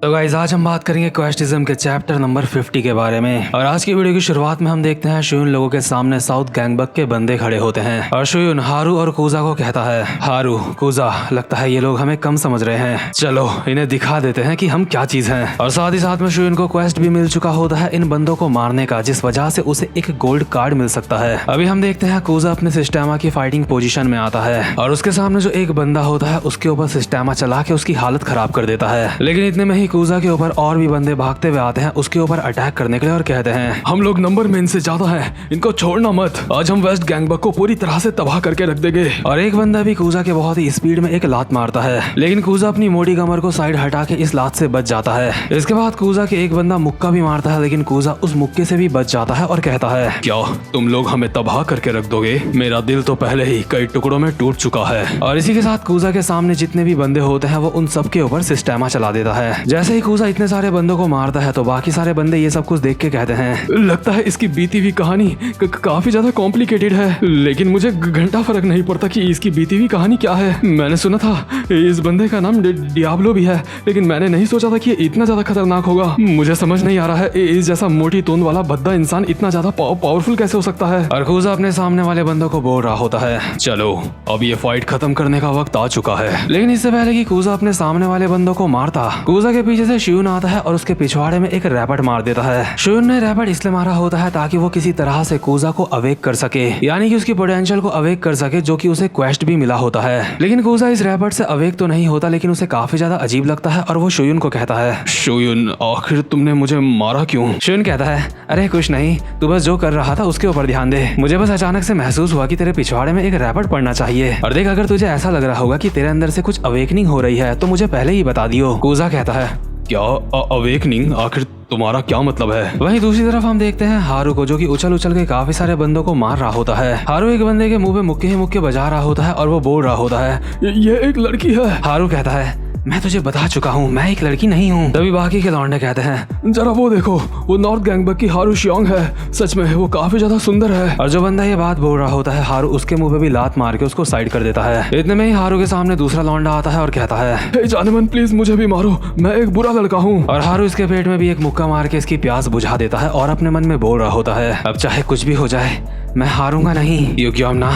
तो गाइस आज हम बात करेंगे क्वेस्टिज्म के चैप्टर नंबर 50 के बारे में। और आज की वीडियो की शुरुआत में हम देखते हैं शुयुन लोगों के सामने साउथ गैंगबक के बंदे खड़े होते हैं और शुयुन हारू और कूजा को कहता है, हारू कूजा लगता है ये लोग हमें कम समझ रहे हैं, चलो इन्हें दिखा देते हैं कि हम क्या चीज हैं। और साथ ही साथ में शुयुन को क्वेस्ट भी मिल चुका होता है इन बंदों को मारने का, जिस वजह से उसे एक गोल्ड कार्ड मिल सकता है। अभी हम देखते हैं कूजा अपने सिस्टेमा की फाइटिंग पोजीशन में आता है और उसके सामने जो एक बंदा होता है उसके ऊपर सिस्टेमा चला के उसकी हालत खराब कर देता है। लेकिन इतने में ही कूजा के ऊपर और भी बंदे भागते हुए आते हैं उसके ऊपर अटैक करने के लिए और कहते हैं, हम लोग नंबर में इनसे ज्यादा हैं, इनको छोड़ना मत, आज हम वेस्ट गैंगबक को पूरी तरह से तबाह करके रख देंगे। और एक बंदा भी कूजा के बहुत ही स्पीड में एक लात मारता है, लेकिन कूजा अपनी मोटी कमर को साइड हटा के इस लात से बच जाता है। इसके बाद कूजा के एक बंदा मुक्का भी मारता है, लेकिन कूजा उस मुक्के से भी बच जाता है और कहता है, क्या तुम लोग हमें तबाह करके रख दोगे? मेरा दिल तो पहले ही कई टुकड़ों में टूट चुका है। और इसी के साथ कूजा के सामने जितने भी बंदे होते हैं वो उन सब के ऊपर सिस्टेमा चला देता है। जैसे ही कूजा इतने सारे बंदों को मारता है तो बाकी सारे बंदे ये सब कुछ देख के कहते हैं, लगता है इसकी बीती हुई कहानी काफी ज्यादा कॉम्प्लिकेटेड है, लेकिन मुझे घंटा फर्क नहीं पड़ता कि इसकी बीती हुई कहानी क्या है। मैंने सुना था इस बंदे का नाम डियाब्लो भी है, लेकिन मैंने नहीं सोचा था कि ये इतना ज्यादा खतरनाक होगा। मुझे समझ नहीं आ रहा है इस जैसा मोटी तोंद वाला भद्दा इंसान इतना ज्यादा पावरफुल कैसे हो सकता है। और कूजा अपने सामने वाले बंदों को बोल रहा होता है, चलो अब ये फाइट खत्म करने का वक्त आ चुका है। लेकिन इससे पहले कि कूजा अपने सामने वाले बंदों को मारता, कूजा के पीछे से शुयुन आता है और उसके पिछवाड़े में एक रैपट मार देता है। शुयुन ने रैपट इसलिए मारा होता है ताकि वो किसी तरह से कूजा को अवेक कर सके, यानी कि उसकी पोटेंशियल को अवेक कर सके, जो कि उसे क्वेस्ट भी मिला होता है। लेकिन कूजा इस रैपट से अवेक तो नहीं होता, लेकिन उसे काफी ज्यादा अजीब लगता है और वो शुयुन को कहता है, शुयुन आखिर तुमने मुझे मारा क्यों? शुयुन कहता है, अरे कुछ नहीं, तू बस जो कर रहा था उसके ऊपर ध्यान दे। मुझे बस अचानक से महसूस हुआ कि तेरे पिछवाड़े में एक रैपट पड़ना चाहिए, और देख अगर तुझे ऐसा लग रहा होगा कि तेरे अंदर से कुछ अवेकनिंग हो रही है तो मुझे पहले ही बता दियो। कूजा कहता है, क्या अवेकनिंग? आखिर तुम्हारा क्या मतलब है? वहीं दूसरी तरफ हम देखते हैं हारू को, जो कि उछल उछल के काफी सारे बंदों को मार रहा होता है। हारू एक बंदे के मुंह पे मुक्के ही मुक्के बजा रहा होता है और वो बोल रहा होता है, ये एक लड़की है। हारू कहता है, मैं तुझे बता चुका हूँ मैं एक लड़की नहीं हूँ। तभी बाकी के लौंडे कहते हैं, जरा वो देखो, वो नॉर्थ गैंगबक की हारू शियोंग है, सच में वो काफी ज्यादा सुंदर है। और जो बंदा ये बात बोल रहा होता है हारू उसके मुंह पे भी लात मार के उसको साइड कर देता है। इतने में ही हारू के सामने दूसरा लौंडा आता है और कहता है, हे जानेमन प्लीज मुझे भी मारो, मैं एक बुरा लड़का हूँ। और हारू इसके पेट में भी एक मुक्का मार के इसकी प्यास बुझा देता है और अपने मन में बोल रहा होता है, अब चाहे कुछ भी हो जाए मैं हारूंगा नहीं युग्योमना,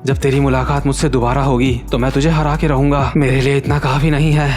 जब तेरी मुलाकात मुझसे दोबारा होगी तो मैं तुझे हरा के रहूंगा। मेरे लिए इतना काफी नहीं है,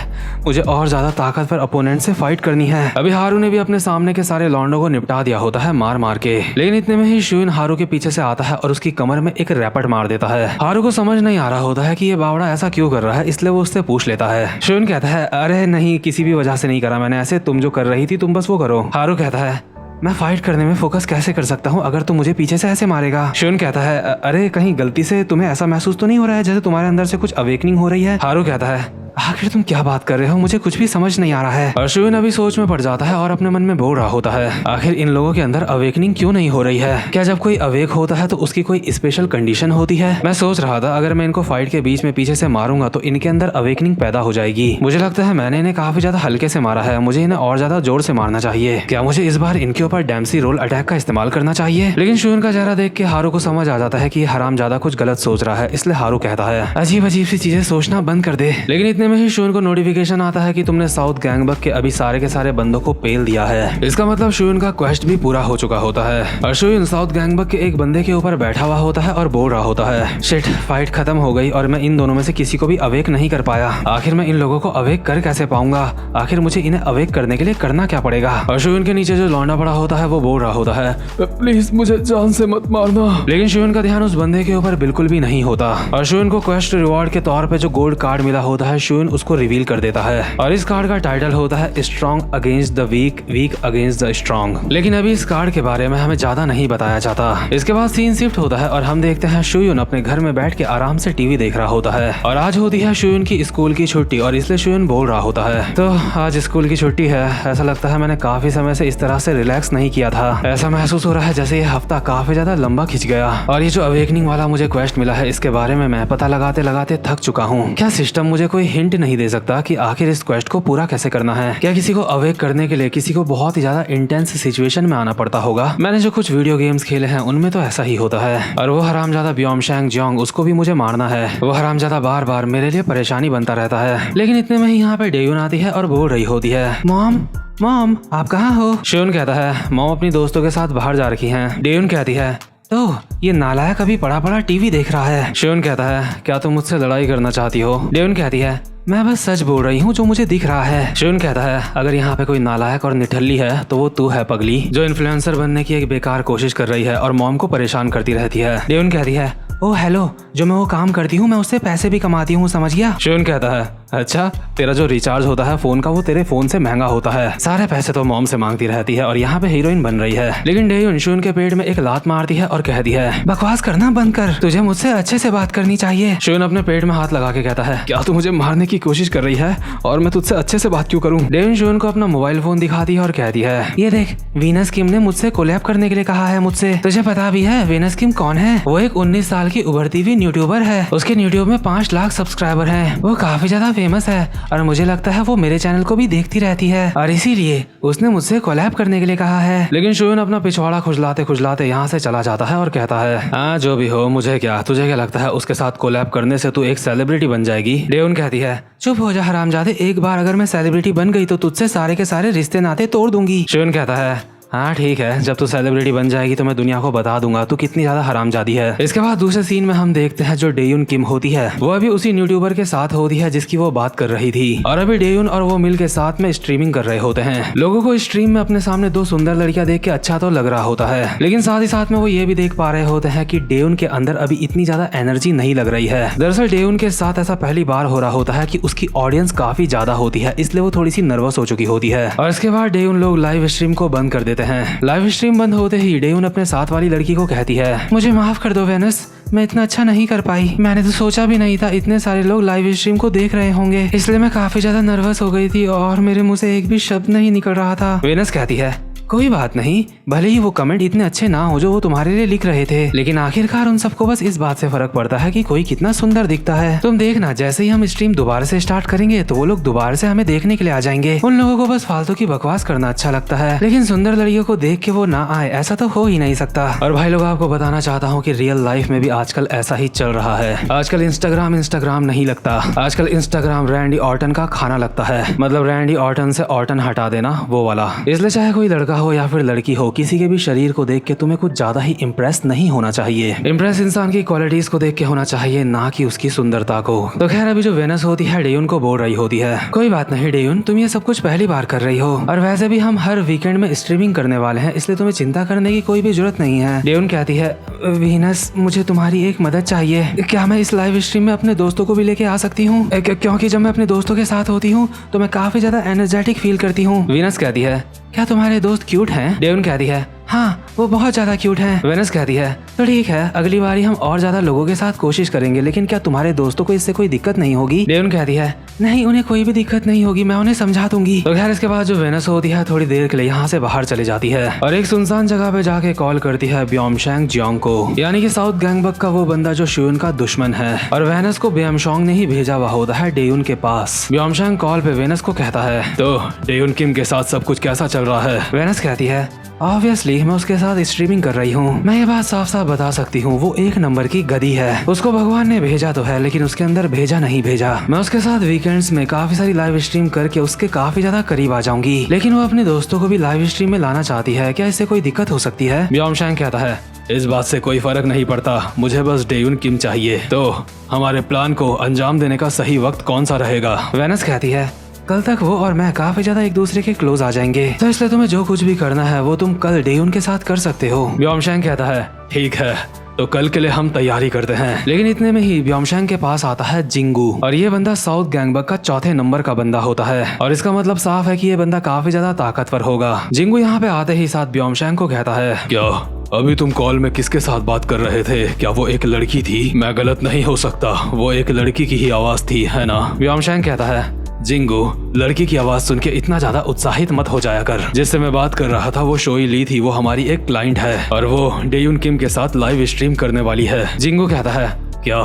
मुझे और ज्यादा ताकतवर अपोनेंट से फाइट करनी है। अभी हारू ने भी अपने सामने के सारे लौंडों को निपटा दिया होता है मार मार के, लेकिन इतने में ही शुयुन हारू के पीछे से आता है और उसकी कमर में एक रैपट मार देता है। हारू को समझ नहीं आ रहा होता है कि ये बावड़ा ऐसा क्यों कर रहा है, इसलिए वो उससे पूछ लेता है। शुयुन कहता है, अरे नहीं, किसी भी वजह से नहीं करा मैंने ऐसे, तुम जो कर रही थी तुम बस वो करो। हारू कहता है, मैं फाइट करने में फोकस कैसे कर सकता हूँ अगर तुम मुझे पीछे से ऐसे मारेगा? शुयुन कहता है, अरे कहीं गलती से तुम्हें ऐसा महसूस तो नहीं हो रहा है जैसे तुम्हारे अंदर से कुछ अवेकनिंग हो रही है? हारू कहता है, आखिर तुम क्या बात कर रहे हो, मुझे कुछ भी समझ नहीं आ रहा है। और शुयुन अभी सोच में पड़ जाता है और अपने मन में बोल रहा होता है, आखिर इन लोगों के अंदर अवेकनिंग क्यों नहीं हो रही है? क्या जब कोई अवेक होता है तो उसकी कोई स्पेशल कंडीशन होती है? मैं सोच रहा था अगर मैं इनको फाइट के बीच में पीछे से मारूंगा तो इनके अंदर अवेकनिंग पैदा हो जाएगी। मुझे लगता है मैंने इन्हें काफी ज्यादा हल्के से मारा है, मुझे इन्हें और ज्यादा जोर से मारना चाहिए। क्या मुझे इस बार इनके ऊपर डैम्सी रोल अटैक का इस्तेमाल करना चाहिए? लेकिन शुयुन का चेहरा देख के हारू को समझ आ जाता है कि हरामजादा कुछ गलत सोच रहा है, इसलिए हारू कहता है, अजीब अजीब सी चीजें सोचना बंद कर दे। लेकिन इतने में ही शुयुन को नोटिफिकेशन आता है कि तुमने साउथ गैंगबक के अभी सारे के सारे बंदों को पेल दिया है। इसका मतलब शुयुन का क्वेस्ट भी पूरा हो चुका होता है और शुयुन साउथ गैंगबक के एक बंदे के ऊपर बैठा हुआ होता है और बोल रहा होता है, शिट, फाइट खत्म हो गई और मैं इन दोनों में से किसी को भी अवेक नहीं कर पाया। आखिर मैं इन लोगों को अवेक कर कैसे पाऊंगा? आखिर मुझे इन्हें अवेक करने के लिए करना क्या पड़ेगा? और शुयुन के नीचे जो लौंडा पड़ा होता है वो बोल रहा होता है, प्लीज मुझे जान से मत मारना। लेकिन शुयुन का ध्यान उस बंदे के ऊपर बिल्कुल भी नहीं होता और शुयुन को क्वेस्ट रिवॉर्ड के तौर पे जो गोल्ड कार्ड मिला होता है शुयुन उसको रिवील कर देता है और इस कार्ड का टाइटल होता है strong against the weak, weak against the strong. लेकिन अभी इस कार्ड के बारे में हमें ज्यादा नहीं बताया जाता। इसके बाद सीन शिफ्ट होता है और हम देखते हैं शुयुन अपने घर में बैठ के आराम से टीवी देख रहा होता है और आज होती है शुयुन की स्कूल की छुट्टी और इसलिए शुयुन बोल रहा होता है, तो आज स्कूल की छुट्टी है, ऐसा लगता है मैंने काफी समय से इस तरह से रिलैक्स नहीं किया था। ऐसा महसूस हो रहा है जैसे ये हफ्ता काफी ज्यादा लंबा खिंच गया और ये जो अवेकनिंग वाला मुझे क्वेस्ट मिला है इसके बारे में मैं पता लगाते लगाते थक चुका हूँ। क्या सिस्टम मुझे कोई हिंट हिंट नहीं दे सकता कि आखिर इस क्वेस्ट को पूरा कैसे करना है। क्या किसी को अवेक करने के लिए किसी को बहुत ही ज्यादा इंटेंस सिचुएशन में आना पड़ता होगा। मैंने जो कुछ वीडियो गेम्स खेले हैं उनमें तो ऐसा ही होता है। और वो हरामजादा ब्योमशैंग जियोंग, उसको भी मुझे मारना है। वो हरामजादा बार बार मेरे लिए परेशानी बनता रहता है। लेकिन इतने में ही यहाँ पे डेयुन आती है और बोल रही होती है, मॉम मॉम आप कहाँ हो। शियोन कहता है, मॉम अपनी दोस्तों के साथ बाहर जा रखी हैं। डेयुन कहती है, तो ये नालायक अभी बड़ा बड़ा टीवी देख रहा है। शियोन कहता है, क्या तुम मुझसे लड़ाई करना चाहती हो। डेयुन कहती है, मैं बस सच बोल रही हूँ जो मुझे दिख रहा है। शियोन कहता है, अगर यहाँ पे कोई नालायक और निठल्ली है तो वो तू है पगली, जो इन्फ्लुएंसर बनने की एक बेकार कोशिश कर रही है और मॉम को परेशान करती रहती है। डेयुन कहती है, ओह हेलो, जो मैं वो काम करती हूँ मैं उससे पैसे भी कमाती हूँ, समझ गया। शियोन कहता है, अच्छा तेरा जो रिचार्ज होता है फोन का वो तेरे फोन से महंगा होता है, सारे पैसे तो मॉम से मांगती रहती है और यहाँ पे हीरोइन बन रही है। लेकिन डेयुन शियोन के पेट में एक लात मारती है और कहती है, बकवास करना बंद कर, तुझे मुझसे अच्छे से बात करनी चाहिए। शियोन अपने पेट में हाथ लगा के कहता है, क्या तू मुझे मारने की कोशिश कर रही है और मैं तुझसे अच्छे से बात क्यों करूँ। डेयुन शियोन को अपना मोबाइल फोन दिखाती है और कहती है, ये देख वीनस किम ने मुझसे कोलैब करने के लिए कहा है मुझसे। तुझे पता भी है वीनस किम कौन है? वो एक 19 साल की उभरती हुई यूट्यूबर है। उसके यूट्यूब में 5 लाख सब्सक्राइबर हैं। वो काफी ज्यादा फेमस है और मुझे लगता है वो मेरे चैनल को भी देखती रहती है और इसीलिए उसने मुझसे कोलैब करने के लिए कहा है। लेकिन शियोन अपना पिछवाड़ा खुजलाते खुजलाते यहाँ से चला जाता है और कहता है, हाँ जो भी हो, मुझे क्या, तुझे क्या लगता है उसके साथ कोलैब करने से तू एक सेलिब्रिटी बन जाएगी। डेयुन कहती है, चुप हो जा हरामजादे, एक बार अगर मैं सेलिब्रिटी बन गई तो तुझसे सारे के सारे रिश्ते नाते तोड़ दूंगी। शियोन कहता है, हाँ ठीक है, जब तू सेलिब्रिटी बन जाएगी तो मैं दुनिया को बता दूंगा तू कितनी ज्यादा हरामजादी है। इसके बाद दूसरे सीन में हम देखते हैं जो डेयुन किम होती है वो अभी उसी यूट्यूबर के साथ होती है जिसकी वो बात कर रही थी और अभी डेयुन और वो मिल के साथ में स्ट्रीमिंग कर रहे होते हैं। लोगों को स्ट्रीम में अपने सामने 2 सुंदर लड़कियां देख के अच्छा तो लग रहा होता है, लेकिन साथ ही साथ में वो ये भी देख पा रहे होते हैं कि डेयुन के अंदर अभी इतनी ज्यादा एनर्जी नहीं लग रही है। दरअसल डेयुन के साथ ऐसा पहली बार हो रहा होता है कि उसकी ऑडियंस काफी ज्यादा होती है, इसलिए वो थोड़ी सी नर्वस हो चुकी होती है। और इसके बाद डेयुन लोग लाइव स्ट्रीम को बंद कर देते हैं। लाइव स्ट्रीम बंद होते ही डेयुन अपने साथ वाली लड़की को कहती है, मुझे माफ कर दो वेनस, मैं इतना अच्छा नहीं कर पाई। मैंने तो सोचा भी नहीं था इतने सारे लोग लाइव स्ट्रीम को देख रहे होंगे, इसलिए मैं काफी ज्यादा नर्वस हो गई थी और मेरे मुंह से एक भी शब्द नहीं निकल रहा था। वेनस कहती है, कोई बात नहीं, भले ही वो कमेंट इतने अच्छे ना हो जो वो तुम्हारे लिए लिख रहे थे, लेकिन आखिरकार उन सबको बस इस बात से फर्क पड़ता है कि कोई कितना सुंदर दिखता है। तुम देखना, जैसे ही हम स्ट्रीम दोबारा से स्टार्ट करेंगे तो वो लोग दोबारा से हमें देखने के लिए आ जाएंगे। उन लोगों को बस फालतू की बकवास करना अच्छा लगता है, लेकिन सुंदर लड़कियों को देख के वो ना आए ऐसा तो हो ही नहीं सकता। और भाई लोग, आपको बताना चाहता हूँ कि रियल लाइफ में भी आजकल ऐसा ही चल रहा है। आजकल इंस्टाग्राम नहीं लगता, आजकल इंस्टाग्राम रैंडी ऑर्टन का खाना लगता है। मतलब रैंडी ऑर्टन से ऑर्टन हटा देना वो वाला। इसलिए चाहे कोई लड़का हो या फिर लड़की हो, किसी के भी शरीर को देख के तुम्हें कुछ ज्यादा ही इम्प्रेस नहीं होना चाहिए। इम्प्रेस इंसान की क्वालिटीज को देख के होना चाहिए, ना कि उसकी सुंदरता को। तो खैर, अभी जो वेनस होती है डेयुन को बोल रही होती है, कोई बात नहीं डेयुन, तुम ये सब कुछ पहली बार कर रही हो और वैसे भी हम हर वीकेंड में स्ट्रीमिंग करने वाले हैं, इसलिए तुम्हें चिंता करने की कोई भी जरूरत नहीं है। डेयुन कहती है, वीनस मुझे तुम्हारी एक मदद चाहिए, क्या मैं इस लाइव स्ट्रीम में अपने दोस्तों को भी लेके आ सकती हूँ? क्योंकि जब मैं अपने दोस्तों के साथ होती हूँ तो मैं काफी ज्यादा एनर्जेटिक फील करती हूँ। वीनस कहती है, क्या तुम्हारे दोस्त क्यूट हैं? डेयुन कहती है, हाँ वो बहुत ज्यादा क्यूट हैं। वेनस कहती है, तो ठीक है, अगली बारी हम और ज्यादा लोगों के साथ कोशिश करेंगे, लेकिन क्या तुम्हारे दोस्तों को इससे कोई दिक्कत नहीं होगी? डेयुन कहती है, नहीं उन्हें कोई भी दिक्कत नहीं होगी, मैं उन्हें समझा दूंगी। तो खैर, इसके बाद जो वेनस होती है थोड़ी देर के लिए यहाँ से बाहर चली जाती है और एक सुनसान जगह पे जाके कॉल करती है ब्योमशैंग जियोंग को, यानी कि साउथ गैंगबक का वो बंदा जो शियोन का दुश्मन है। और वेनस को ब्योमशैंग ने ही भेजा हुआ होता है डेयुन के पास। ब्योमशैंग कॉल पे वेनस को कहता है, तो डेयुन किम के साथ सब कुछ कैसा चल रहा है? वेनस कहती है, ऑब्वियसली मैं उसके साथ स्ट्रीमिंग कर रही हूँ, मैं ये बात साफ साफ बता सकती हूँ, वो 1 नंबर की गधी है। उसको भगवान ने भेजा तो है, लेकिन उसके अंदर भेजा नहीं भेजा। मैं उसके साथ वीकेंड्स में काफी सारी लाइव स्ट्रीम करके उसके काफी ज्यादा करीब आ जाऊंगी, लेकिन वो अपने दोस्तों को भी लाइव स्ट्रीम में लाना चाहती है, क्या इससे कोई दिक्कत हो सकती है? ब्योमशैंग कहता है, इस बात से कोई फर्क नहीं पड़ता, मुझे बस डेयुन किम चाहिए। तो हमारे प्लान को अंजाम देने का सही वक्त कौन सा रहेगा? वेनस कहती है, कल तक वो और मैं काफी ज्यादा एक दूसरे के क्लोज आ जाएंगे, तो इसलिए तुम्हें जो कुछ भी करना है वो तुम कल डेयुन के साथ कर सकते हो। ब्योमशैंग कहता है, ठीक है, तो कल के लिए हम तैयारी करते हैं। लेकिन इतने में ही ब्योमशैंग के पास आता है जिंगू, और ये बंदा साउथ गैंगबक का 4थे नंबर का बंदा होता है, और इसका मतलब साफ है कि ये बंदा काफी ज्यादा ताकतवर होगा। जिंगू यहाँ पे आते ही साथ ब्योमशैंग को कहता है, क्या अभी तुम कॉल में किसके साथ बात कर रहे थे? क्या वो एक लड़की थी? मैं गलत नहीं हो सकता, वो एक लड़की की ही आवाज थी, है ना? ब्योमशैंग कहता है, जिंगू, लड़की की आवाज सुन के इतना ज्यादा उत्साहित मत हो जाया कर। जिससे मैं बात कर रहा था वो शोई ली थी, वो हमारी एक क्लाइंट है और वो डेयुन किम के साथ लाइव स्ट्रीम करने वाली है। जिंगू कहता है, क्या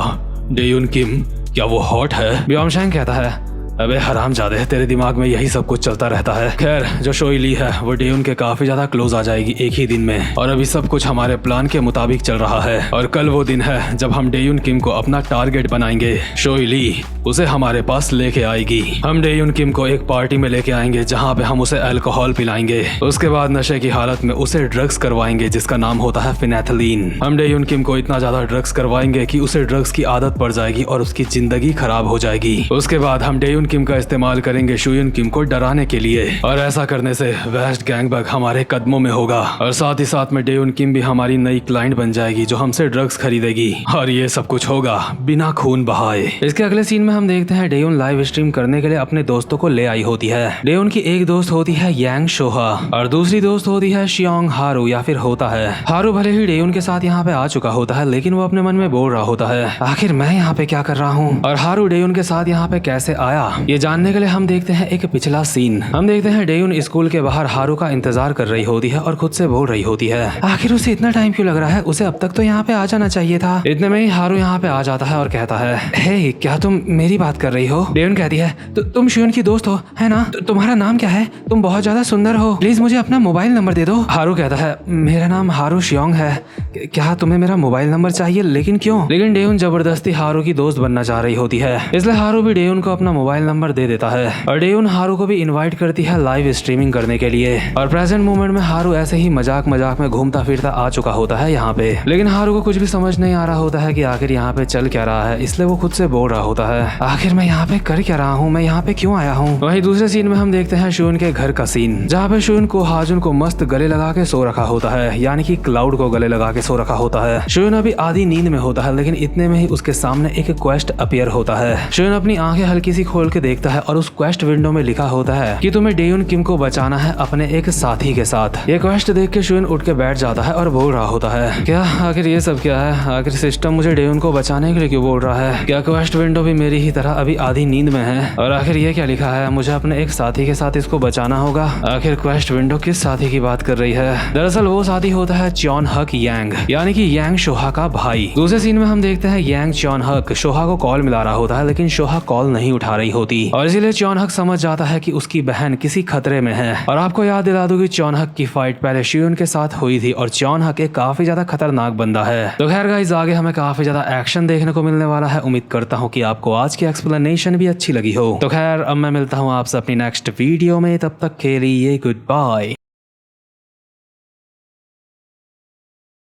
डेयुन किम, क्या वो हॉट है? ब्योमशैंग कहता है, अबे हरामजादे, तेरे दिमाग में यही सब कुछ चलता रहता है। खैर, जो शोई ली है वो डेयुन के काफी ज्यादा क्लोज आ जाएगी एक ही दिन में, और अभी सब कुछ हमारे प्लान के मुताबिक चल रहा है। और कल वो दिन है जब हम डेयुन किम को अपना टारगेट बनाएंगे। शोई ली उसे हमारे पास लेके आएगी। हम डेयुन किम को एक पार्टी में लेके आएंगे जहाँ पे हम उसे अल्कोहल पिलाएंगे। उसके बाद नशे की हालत में उसे ड्रग्स करवाएंगे जिसका नाम होता है फिनेथिलीन। हम डेयुन किम को इतना ज्यादा ड्रग्स करवाएंगे कि उसे ड्रग्स की आदत पड़ जाएगी और उसकी जिंदगी खराब हो जाएगी। उसके बाद हम डेयुन किम का इस्तेमाल करेंगे शुयुन किम को डराने के लिए, और ऐसा करने से वेस्ट गैंगबग हमारे कदमों में होगा, और साथ ही साथ में डेयुन किम भी हमारी नई क्लाइंट बन जाएगी जो हमसे ड्रग्स खरीदेगी। और ये सब कुछ होगा बिना खून बहाए। इसके अगले सीन में हम देखते हैं डेयुन लाइव स्ट्रीम करने के लिए अपने दोस्तों को ले आई होती है। डेयुन की एक दोस्त होती है यांग शोहा और दूसरी दोस्त होती है शियोंग हारू, या फिर होता है हारू भले ही डेयुन के साथ यहाँ पे आ चुका होता है, लेकिन वो अपने मन में बोल रहा होता है आखिर मैं यहाँ पे क्या कर रहा हूँ, और हारू डेयुन के साथ यहाँ पे कैसे आया। ये जानने के लिए हम देखते हैं एक पिछला सीन। हम देखते हैं डेयुन स्कूल के बाहर हारू का इंतजार कर रही होती है और खुद से बोल रही होती है आखिर उसे इतना टाइम क्यों लग रहा है, उसे अब तक तो यहाँ पे आ जाना चाहिए था। इतने में ही हारू यहाँ पे आ जाता है और कहता है हे, क्या तुम मेरी बात कर रही हो। डेयुन कहती है तुम शियोन की दोस्त हो है ना, तुम्हारा नाम क्या है, तुम बहुत ज्यादा सुंदर हो, प्लीज मुझे अपना मोबाइल नंबर दे दो। हारू कहता है मेरा नाम हारू शियोंग है, क्या तुम्हें मेरा मोबाइल नंबर चाहिए, लेकिन क्यों। लेकिन डेयुन जबरदस्ती हारू की दोस्त बनना चाह रही होती है, इसलिए हारू भी डेयुन को अपना मोबाइल नंबर दे देता है, और डेयुन हारू को भी इनवाइट करती है लाइव स्ट्रीमिंग करने के लिए। और प्रेजेंट मोमेंट में हारू ऐसे ही मजाक मजाक में घूमता फिरता आ चुका होता है यहाँ पे, लेकिन हारू को कुछ भी समझ नहीं आ रहा होता है कि आखिर यहाँ पे चल क्या रहा है, इसलिए वो खुद से बोल रहा होता है आखिर मैं यहाँ पे कर क्या रहा हूँ, मैं यहाँ पे क्यों आया हूँ। वहीं दूसरे सीन में हम देखते हैं शुन के घर का सीन, जहाँ पे शुन को हाजुन को मस्त गले लगा के सो रखा होता है, यानी कि क्लाउड को गले लगा के सो रखा होता है। शुन अभी आधी नींद में होता है, लेकिन इतने में ही उसके सामने एक क्वेस्ट अपीयर होता है। शुन अपनी आंखें हल्की सी खोल के देखता है और उस क्वेस्ट विंडो में लिखा होता है कि तुम्हें डेयुन किम को बचाना है अपने एक साथी के साथ। ये क्वेस्ट देख के शुन उठ के बैठ जाता है और बोल रहा होता है क्या आखिर ये सब क्या है, आखिर सिस्टम मुझे डेयुन को बचाने के लिए क्यों बोल रहा है, क्या क्वेस्ट विंडो भी मेरी ही तरह अभी आधी नींद में है, और आखिर ये क्या लिखा है मुझे अपने एक साथी के साथ इसको बचाना होगा। आखिर क्वेस्ट विंडो किस साथी की बात कर रही है। दरअसल वो साथी होता है च्योन हक यांग, यानी कि यांग शोहा का भाई। दूसरे सीन में हम देखते हैं यांग च्योन हक शोहा को कॉल मिला रहा होता है, लेकिन शोहा कॉल नहीं उठा रही होती, और इसीलिए च्योन हक समझ जाता है कि उसकी बहन किसी खतरे में है। और आपको याद दिला दूं कि च्योन हक की फाइट पहले शियुन के साथ हुई थी, और च्योन हक एक काफी ज्यादा खतरनाक बंदा है। तो खैर गाइस, आगे हमें काफी ज्यादा एक्शन देखने को मिलने वाला है। उम्मीद करता हूँ कि आपको आज की एक्सप्लेनेशन भी अच्छी लगी हो। तो खैर अब मैं मिलता हूँ आपसे अपनी नेक्स्ट वीडियो में, तब तक के लिए गुड बाय।